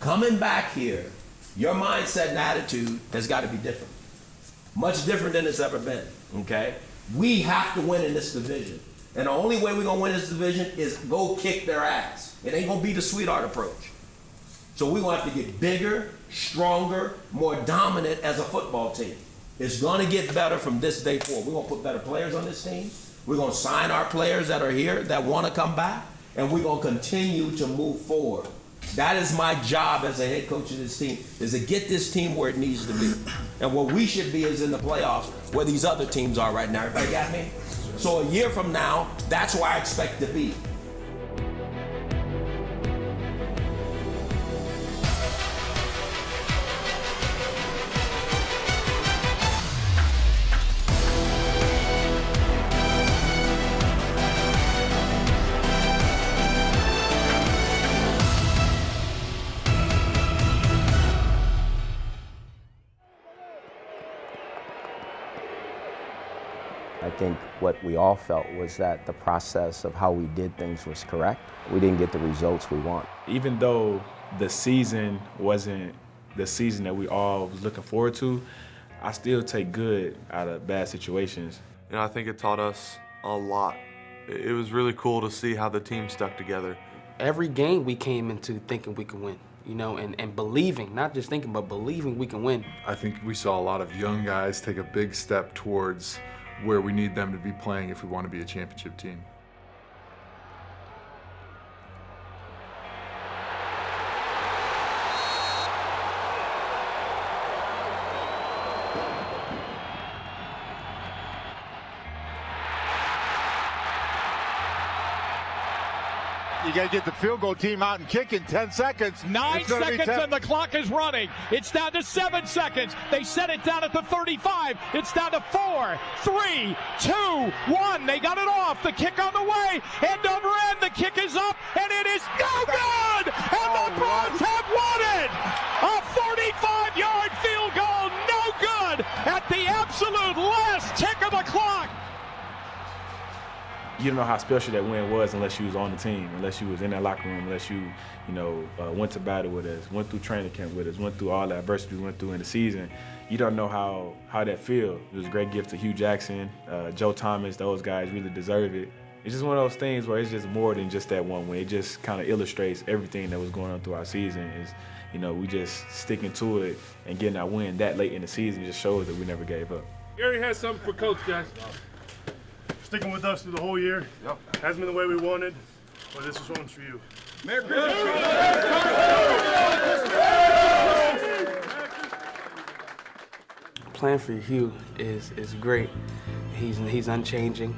Coming back here, your mindset and attitude has got to be different. Much different than it's ever been, okay? We have to win in this division. And the only way we're gonna win this division is go kick their ass. It ain't gonna be the sweetheart approach. So we're gonna have to get bigger, stronger, more dominant as a football team. It's gonna get better from this day forward. We're gonna put better players on this team. We're gonna sign our players that are here that wanna come back, and we're gonna continue to move forward. That is my job as a head coach of this team, is to get this team where it needs to be. And where we should be is in the playoffs, where these other teams are right now. Everybody got me? So a year from now, that's where I expect to be. I think what we all felt was that the process of how we did things was correct. We didn't get the results we want. Even though the season wasn't the season that we all was looking forward to, I still take good out of bad situations. You know, I think it taught us a lot. It was really cool to see how the team stuck together. Every game we came into thinking we could win, you know, and believing, not just thinking, but believing we can win. I think we saw a lot of young guys take a big step towards where we need them to be playing if we want to be a championship team. You got to get the field goal team out and kick in 10 seconds. 9 seconds and the clock is running. It's down to 7 seconds. They set it down at the 35. It's down to 4, 3, 2, 1. They got it off. The kick on the way. End over end. The kick is up, and it is no good. And the Browns have won it. A 45-yard field goal, no good at the absolute last tick of the clock. You don't know how special that win was unless you was on the team, unless you was in that locker room, unless you went to battle with us, went through training camp with us, went through all the adversity we went through in the season. You don't know how that feels. It was a great gift to Hue Jackson, Joe Thomas. Those guys really deserve it. It's just one of those things where it's just more than just that one win. It just kind of illustrates everything that was going on through our season. Is we just sticking to it and getting our win that late in the season just shows that we never gave up. Gary has something for Coach, guys. Sticking with us through the whole year. Yep. Hasn't been the way we wanted, but this one's for you. Merry Christmas! Playing for Hue is great. He's unchanging.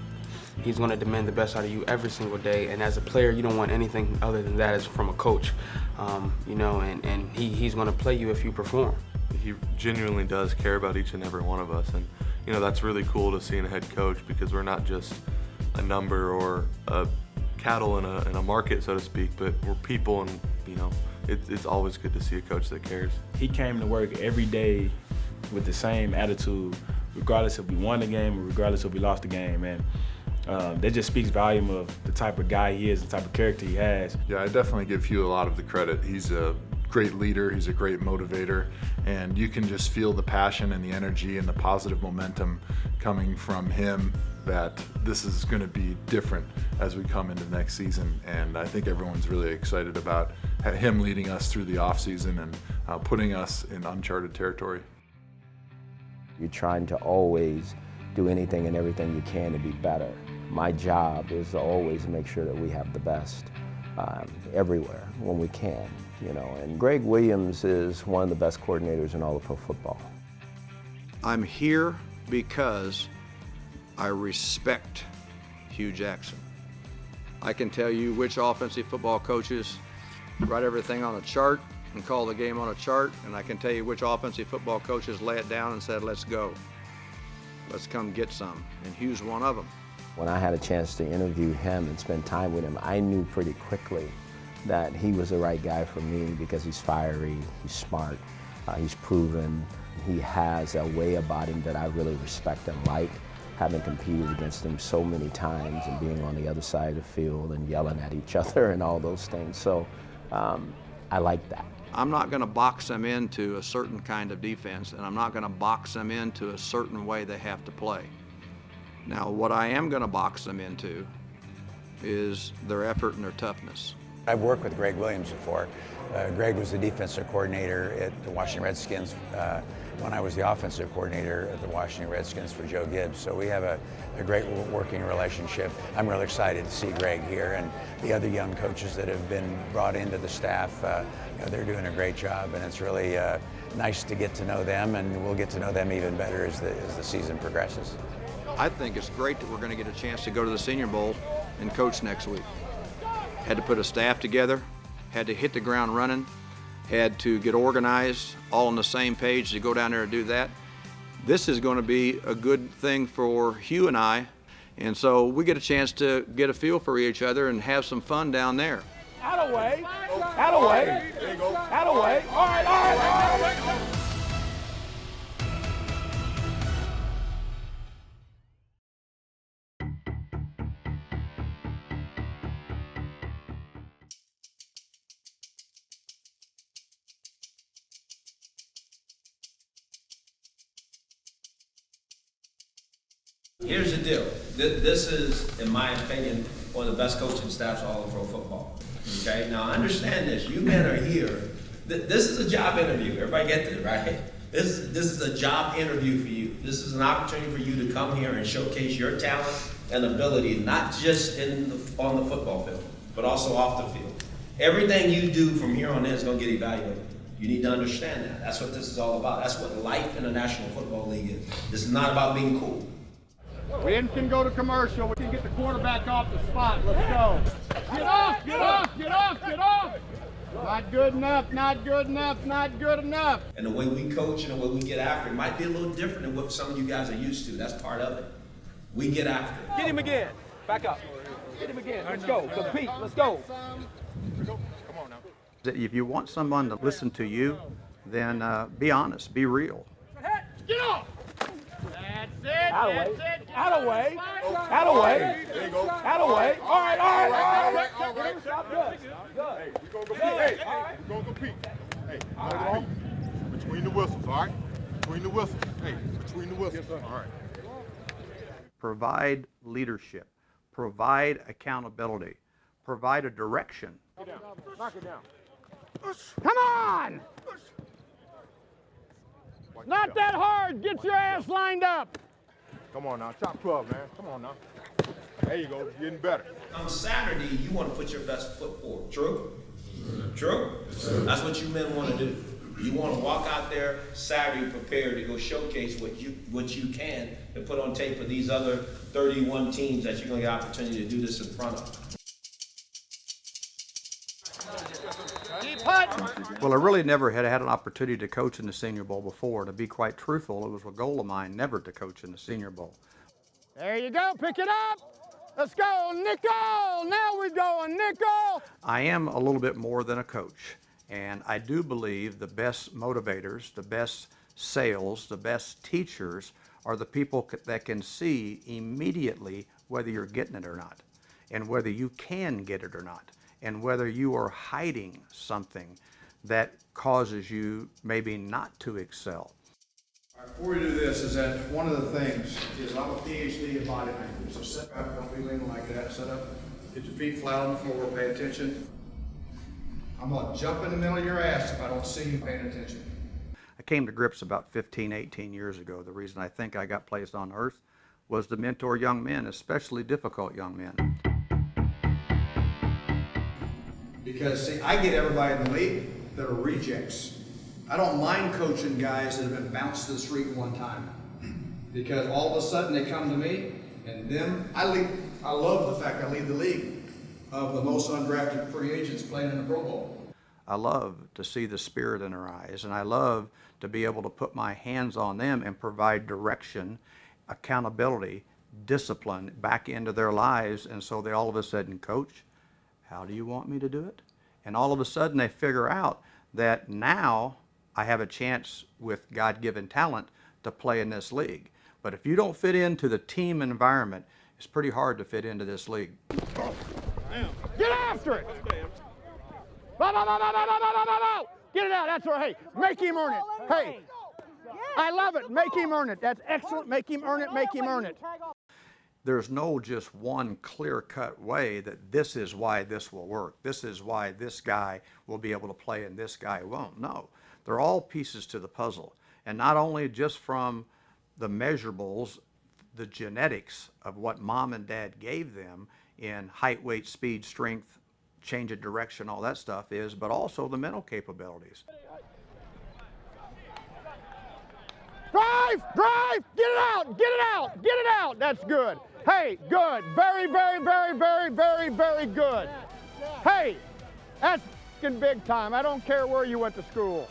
He's going to demand the best out of you every single day. And as a player, you don't want anything other than that as from a coach. And he's going to play you if you perform. He genuinely does care about each and every one of us, and that's really cool to see in a head coach, because we're not just a number or a cattle in a market, so to speak, but we're people, and it's always good to see a coach that cares. He came to work every day with the same attitude, regardless if we won the game or regardless if we lost the game, and that just speaks volume of the type of guy he is, the type of character he has. Yeah, I definitely give Hugh a lot of the credit. He's a great leader, he's a great motivator, and you can just feel the passion and the energy and the positive momentum coming from him, that this is going to be different as we come into next season. And I think everyone's really excited about him leading us through the offseason and putting us in uncharted territory. You're trying to always do anything and everything you can to be better. My job is to always make sure that we have the best everywhere when we can. And Gregg Williams is one of the best coordinators in all of pro football. I'm here because I respect Hue Jackson. I can tell you which offensive football coaches write everything on a chart and call the game on a chart, and I can tell you which offensive football coaches lay it down and said, let's go. Let's come get some, and Hue's one of them. When I had a chance to interview him and spend time with him, I knew pretty quickly that he was the right guy for me, because he's fiery, he's smart, he's proven, he has a way about him that I really respect and like, having competed against him so many times and being on the other side of the field and yelling at each other and all those things. So I like that. I'm not going to box them into a certain kind of defense, and I'm not going to box them into a certain way they have to play. Now, what I am going to box them into is their effort and their toughness. I've worked with Gregg Williams before. Gregg was the defensive coordinator at the Washington Redskins when I was the offensive coordinator at the Washington Redskins for Joe Gibbs. So we have a great working relationship. I'm really excited to see Gregg here and the other young coaches that have been brought into the staff. They're doing a great job, and it's really nice to get to know them, and we'll get to know them even better as the season progresses. I think it's great that we're going to get a chance to go to the Senior Bowl and coach next week. Had to put a staff together, had to hit the ground running, had to get organized, all on the same page to go down there and do that. This is going to be a good thing for Hue and I, and so we get a chance to get a feel for each other and have some fun down there. Out away. Out away. There you go. Out away. All right, all right, all right. Here's the deal. This is, in my opinion, one of the best coaching staffs all of pro football. Okay? Now, understand this. You men are here. This is a job interview. Everybody get this, right? This is a job interview for you. This is an opportunity for you to come here and showcase your talent and ability, not just on the football field, but also off the field. Everything you do from here on in is going to get evaluated. You need to understand that. That's what this is all about. That's what life in the National Football League is. This is not about being cool. We can go to commercial. We can get the quarterback off the spot. Let's go. Get off, get off, get off, get off. Not good enough, not good enough, not good enough. And the way we coach and the way we get after it might be a little different than what some of you guys are used to. That's part of it. We get after it. Get him again. Back up. Get him again. Let's go. Compete. Let's go. Come on now. If you want someone to listen to you, then be honest, be real. Get off. That's it. Out away. That's it. Out away. Out away. There you go. Out away. All right, all right, all right. All right. Good. Good. Hey, we're going to compete. Hey, we're going to compete. Hey, all right. Between the whistles, all right? Between the whistles. Hey, between the whistles. All right. Provide leadership, provide accountability, provide a direction. Knock it down. Come on! Not that hard. Get your ass lined up. Come on now. Top 12, man. Come on now. There you go. You're getting better. On Saturday, you want to put your best foot forward. True? True? That's what you men want to do. You want to walk out there Saturday prepared to go showcase what you can and put on tape for these other 31 teams that you're going to get opportunity to do this in front of. Well, I really never had an opportunity to coach in the Senior Bowl before. To be quite truthful, it was a goal of mine never to coach in the Senior Bowl. There you go. Pick it up. Let's go, nickel. Now we're going nickel. I am a little bit more than a coach, and I do believe the best motivators, the best sales, the best teachers are the people that can see immediately whether you're getting it or not, and whether you can get it or not, and whether you are hiding something that causes you maybe not to excel. Before we do this, is that one of the things is I'm a PhD in body language. So sit up, don't be leaning like that. Sit up, get your feet flat on the floor, pay attention. I'm gonna jump in the middle of your ass if I don't see you paying attention. I came to grips about 15, 18 years ago. The reason I think I got placed on earth was to mentor young men, especially difficult young men. Because see, I get everybody in the league that are rejects. I don't mind coaching guys that have been bounced to the street one time, because all of a sudden they come to me, and then I love the fact I lead the league of the most undrafted free agents playing in the Pro Bowl. I love to see the spirit in their eyes, and I love to be able to put my hands on them and provide direction, accountability, discipline back into their lives, and so they all of a sudden, Coach, how do you want me to do it? And all of a sudden they figure out that now I have a chance with God-given talent to play in this league. But if you don't fit into the team environment, it's pretty hard to fit into this league. Get after it! Go, go, go, go, go, go, go, go, go! Get it out. That's right. Hey, make him earn it. Hey, I love it. Make him earn it. That's excellent. Make him earn it. Make him earn it. There's no just one clear-cut way that this is why this will work. This is why this guy will be able to play and this guy won't. No, they're all pieces to the puzzle. And not only just from the measurables, the genetics of what mom and dad gave them in height, weight, speed, strength, change of direction, all that stuff is, but also the mental capabilities. Drive, drive, get it out, get it out, get it out. That's good. Hey, good. Very, very, very, very, very, very good. Hey, that's f***ing big time. I don't care where you went to school.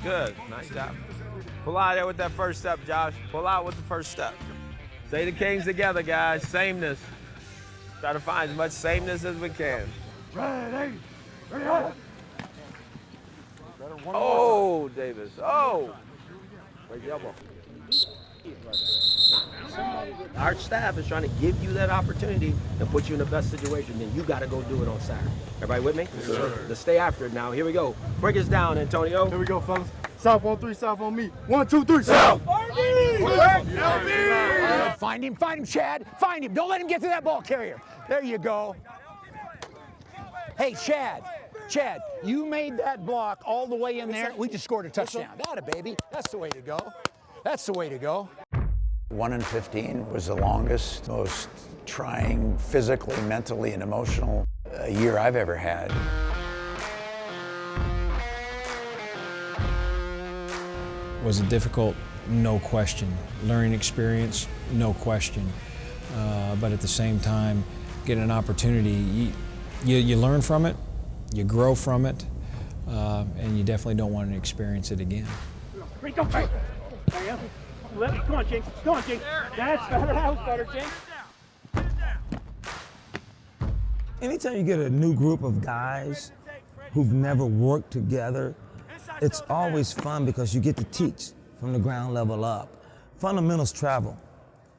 Good, nice job. Pull out there with that first step, Josh. Pull out with the first step. Stay the Kings together, guys. Sameness. Try to find as much sameness as we can. Ready, ready up. Oh, Davis, oh. Break the elbow. Our staff is trying to give you that opportunity and put you in the best situation, then you got to go do it on Saturday. Everybody with me? Yes, sir. Let's stay after it now. Here we go. Break us down, Antonio. Here we go, fellas. South on 3, south on me. 1, 2, 3, south. Find him, Chad. Find him. Don't let him get to that ball carrier. There you go. Hey, Chad, you made that block all the way in there. We just scored a touchdown. That a baby. That's the way to go. That's the way to go. 1 and 15 was the longest, most trying physically, mentally, and emotional year I've ever had. Was it difficult? No question. Learning experience? No question. But at the same time, get an opportunity. You learn from it, you grow from it, and you definitely don't want to experience it again. Ready, go, right. Come on, Jinx. Come on, Jinx. That's better. That was better, Jinx. Anytime you get a new group of guys who've never worked together, it's always fun because you get to teach from the ground level up. Fundamentals travel.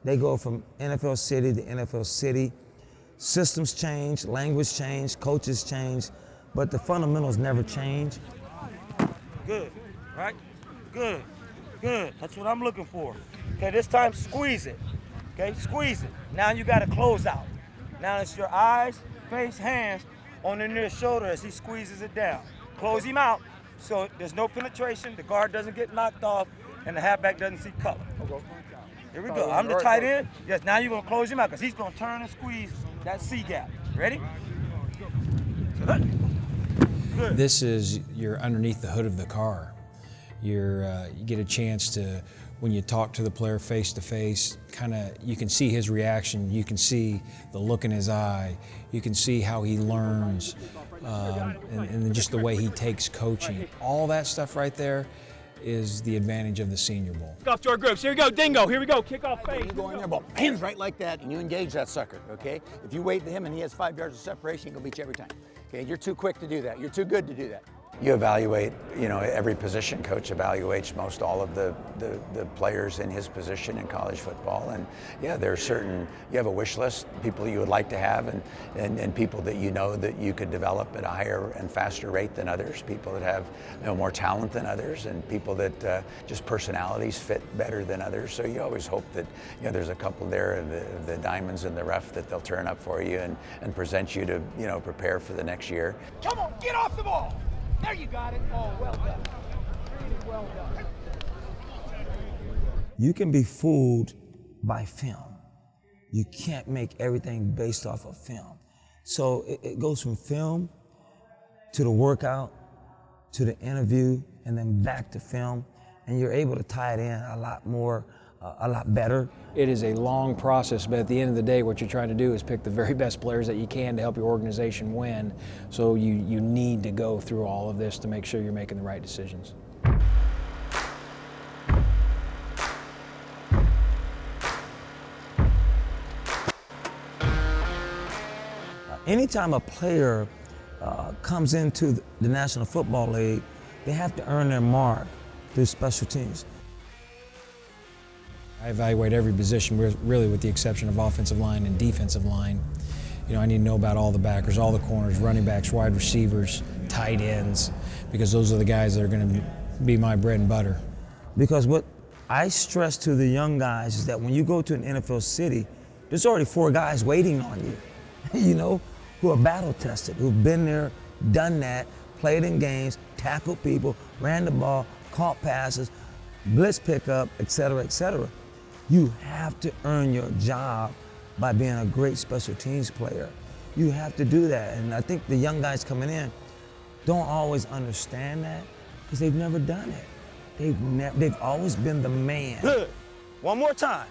They go from NFL city to NFL city. Systems change, language change, coaches change, but the fundamentals never change. Good, right? Good. Good, that's what I'm looking for. Okay, this time squeeze it. Okay, squeeze it. Now you got to close out. Now it's your eyes, face, hands on the near shoulder as he squeezes it down. Close him out so there's no penetration, the guard doesn't get knocked off, and the halfback doesn't see color. Here we go, I'm the tight end. Yes, now you're gonna close him out because he's gonna turn and squeeze that C gap. Ready? Good. This is, you're underneath the hood of the car. You get a chance to, when you talk to the player face to face, you can see his reaction, you can see the look in his eye, you can see how he learns, and just the way he takes coaching. All that stuff right there is the advantage of the Senior Bowl. Kick off to our groups. Here we go, Dingo. Here we go. Kick off fake. You go in there, ball, hands right like that, and you engage that sucker, okay? If you wait to him and he has 5 yards of separation, he's gonna beat you every time. Okay, you're too quick to do that. You're too good to do that. You evaluate, every position coach evaluates most all of the players in his position in college football. And yeah, there are certain, you have a wish list, people you would like to have, and people that you know that you could develop at a higher and faster rate than others, people that have more talent than others, and people that just personalities fit better than others. So you always hope that there's a couple there of the diamonds in the rough that they'll turn up for you and present you to prepare for the next year. Come on, get off the ball! There you got it. Oh, well done. Well done. You can be fooled by film. You can't make everything based off of film. So it goes from film to the workout, to the interview, and then back to film, and you're able to tie it in a lot more, a lot better. It is a long process, but at the end of the day, what you're trying to do is pick the very best players that you can to help your organization win. So you need to go through all of this to make sure you're making the right decisions. Anytime a player comes into the National Football League, they have to earn their mark through special teams. I evaluate every position, really with the exception of offensive line and defensive line. You know, I need to know about all the backers, all the corners, running backs, wide receivers, tight ends, because those are the guys that are going to be my bread and butter. Because what I stress to the young guys is that when you go to an NFL city, there's already 4 guys waiting on you, you know, who are battle tested, who've been there, done that, played in games, tackled people, ran the ball, caught passes, blitz pickup, et cetera, et cetera. You have to earn your job by being a great special teams player. You have to do that. And I think the young guys coming in don't always understand that because they've never done it. They've always been the man. Good. One more time.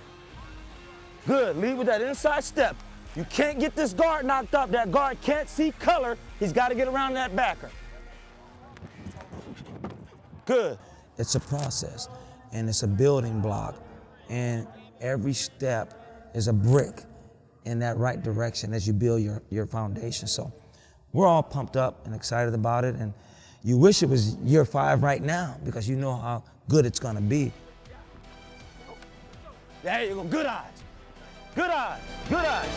Good. Lead with that inside step. You can't get this guard knocked up. That guard can't see color. He's got to get around that backer. Good. It's a process, and it's a building block, and every step is a brick in that right direction as you build your foundation. So we're all pumped up and excited about it, and you wish it was year 5 right now because you know how good it's going to be. There you go. Good eyes. Good eyes. Good eyes.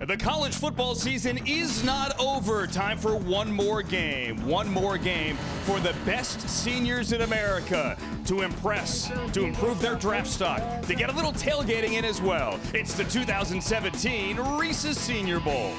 The college football season is not over. Time for one more game. One more game for the best seniors in America to impress, to improve their draft stock, to get a little tailgating in as well. It's the 2017 Reese's Senior Bowl.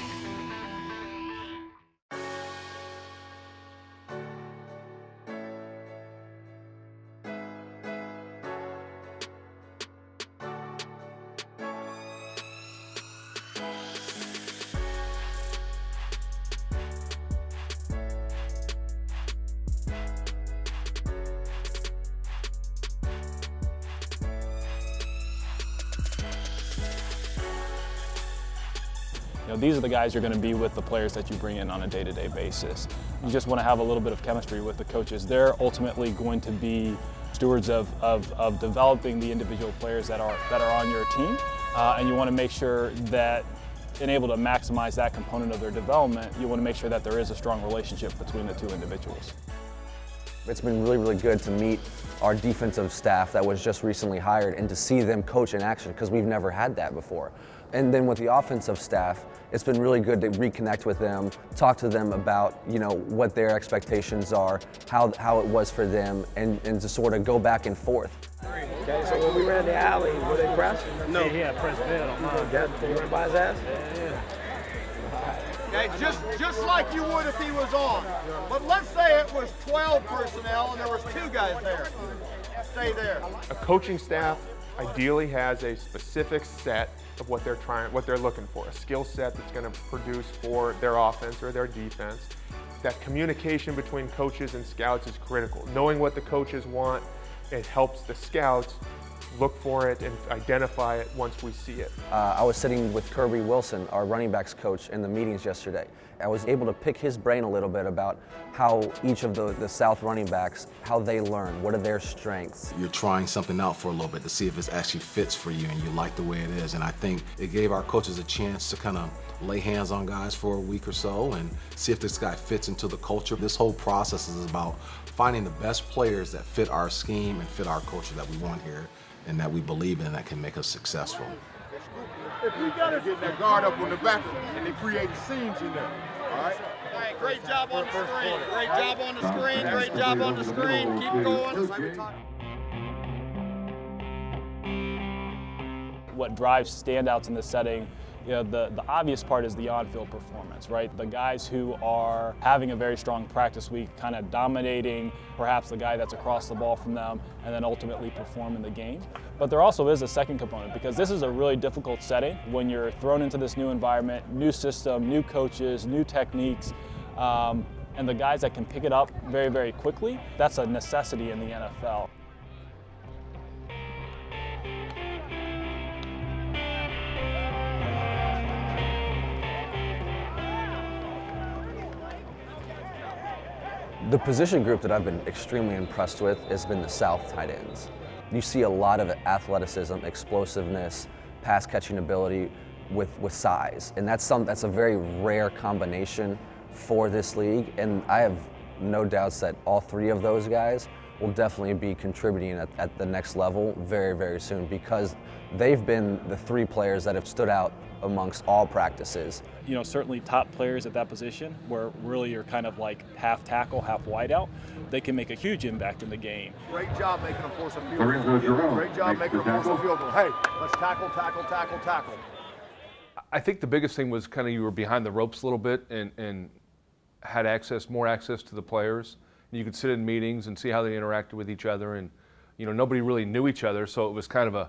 You know, these are the guys you're going to be with, the players that you bring in on a day-to-day basis. You just want to have a little bit of chemistry with the coaches. They're ultimately going to be stewards of developing the individual players that are on your team, and you want to make sure that in able to maximize that component of their development, you want to make sure that there is a strong relationship between the two individuals. It's been really, really good to meet our defensive staff that was just recently hired and to see them coach in action because we've never had that before. And then with the offensive staff, it's been really good to reconnect with them, talk to them about, you know, what their expectations are, how it was for them, and to sort of go back and forth. Okay, so when we ran the alley, were they pressed? No. He had pressed bed on mine. They went by his ass? Okay, just like you would if he was on. But let's say it was 12 personnel and there was 2 guys there. Stay there. A coaching staff ideally has a specific set of what they're looking for, a skill set that's going to produce for their offense or their defense. That communication between coaches and scouts is critical. Knowing what the coaches want, it helps the scouts look for it and identify it once we see it. I was sitting with Kirby Wilson, our running backs coach, in the meetings yesterday. I was able to pick his brain a little bit about how each of the South running backs, how they learn, what are their strengths. You're trying something out for a little bit to see if it actually fits for you and you like the way it is. And I think it gave our coaches a chance to kind of lay hands on guys for a week or so and see if this guy fits into the culture. This whole process is about finding the best players that fit our scheme and fit our culture that we want here and that we believe in that can make us successful. If you got to get that guard up on the back and they create scenes in there, all right? All right, great job on the screen. Great job on the screen. Great job on the screen. Keep going. What drives standouts in this setting, you know, the obvious part is the on-field performance, right? The guys who are having a very strong practice week, kind of dominating perhaps the guy that's across the ball from them, and then ultimately perform in the game. But there also is a second component because this is a really difficult setting when you're thrown into this new environment, new system, new coaches, new techniques, and the guys that can pick it up very, very quickly, that's a necessity in the NFL. The position group that I've been extremely impressed with has been the South tight ends. You see a lot of athleticism, explosiveness, pass catching ability with size, and that's a very rare combination for this league, and I have no doubts that all three of those guys will definitely be contributing at the next level very, very soon, because they've been the three players that have stood out amongst all practices. You know, certainly top players at that position, where really you're kind of like half tackle, half wide out, they can make a huge impact in the game. Great job making them force a field goal. Great job making them force a field goal. Hey, let's tackle, tackle, tackle, tackle. I think the biggest thing was kind of you were behind the ropes a little bit and had more access to the players. And you could sit in meetings and see how they interacted with each other, and you know, nobody really knew each other, so it was kind of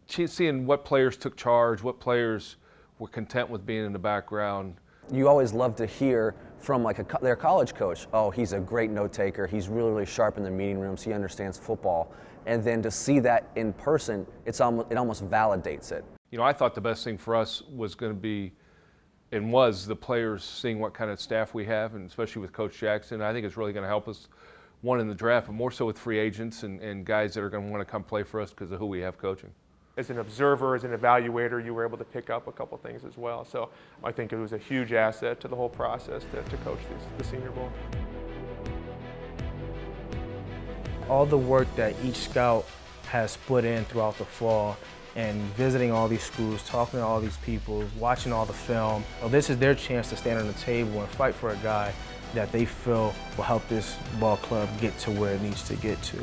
seeing what players took charge, what players were content with being in the background. You always love to hear from like their college coach, oh, he's a great note taker, he's really, really sharp in the meeting rooms, he understands football. And then to see that in person, it almost validates it. You know, I thought the best thing for us was going to be, and was, the players seeing what kind of staff we have, and especially with Coach Jackson. I think it's really going to help us, one, in the draft, but more so with free agents and guys that are going to want to come play for us because of who we have coaching. As an observer, as an evaluator, you were able to pick up a couple things as well. So I think it was a huge asset to the whole process to coach the Senior Bowl. All the work that each scout has put in throughout the fall, and visiting all these schools, talking to all these people, watching all the film, well, this is their chance to stand on the table and fight for a guy that they feel will help this ball club get to where it needs to get to.